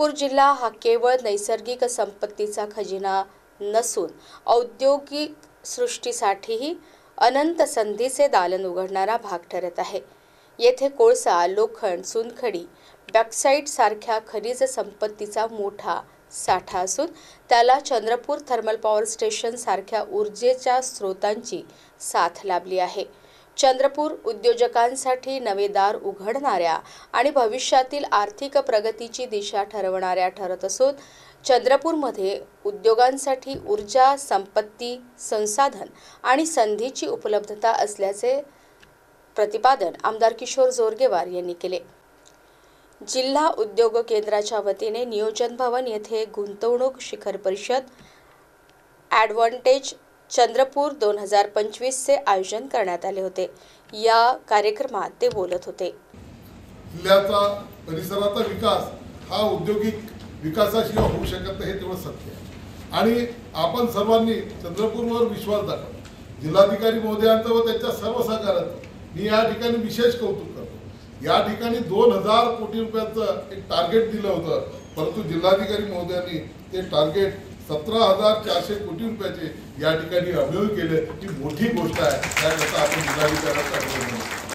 चंद्रपूर जिल्हा हा केवळ नैसर्गिक संपत्तीचा खजिना नसून औद्योगिक सृष्टीसाठीही अनंत संधीचे दालन उघडणारा भाग ठरत आहे। येथे कोळसा, लोखंड, चुनखडी, बॉक्साईट सारख्या खनिज संपत्तीचा मोठा साठा असून त्याला चंद्रपूर थर्मल पॉवर स्टेशन सारख्या ऊर्जेच्या स्रोतांची साथ लाभली आहे। चंद्रपूर उद्योजकांसाठी नवे दार उघडणाऱ्या आणि भविष्यातील आर्थिक प्रगतीची दिशा ठरवणाऱ्या ठरत असून चंद्रपूरमध्ये उद्योगांसाठी ऊर्जा, संपत्ती, संसाधन आणि संधीची उपलब्धता असल्याचे प्रतिपादन आमदार किशोर जोरगेवार यांनी केले। जिल्हा उद्योग केंद्राच्या वतीने नियोजन भवन येथे गुंतवणूक शिखर परिषद ॲडव्हान्टेज चंद्रपूर 2025 चे आयोजन करण्यात आले होते। या कार्यक्रमात ते बोलत होते। जिल्ह्याचा परिसराचा विकास हा औद्योगिक विकासाशिवाय होऊ शकत नाही, हे तेवढं सत्य आहे आणि आपण सर्वांनी चंद्रपूरवर विश्वास दाखवा। जिल्हाधिकारी महोदयांचं व त्यांच्या सर्व सहकार्याचं मी या ठिकाणी विशेष कौतुक करतो। या ठिकाणी 2000 कोटी रुपयाचं एक टार्गेट दिलं होतं, परंतु जिल्हाधिकारी महोदयांनी ते टार्गेट 17,400 कोटी रुपयाचे या ठिकाणी अभिनव केले। ही मोठी गोष्ट आहे। त्याकरता आपण जिल्हाधिकाऱ्यांचा अभिनंदन करतो।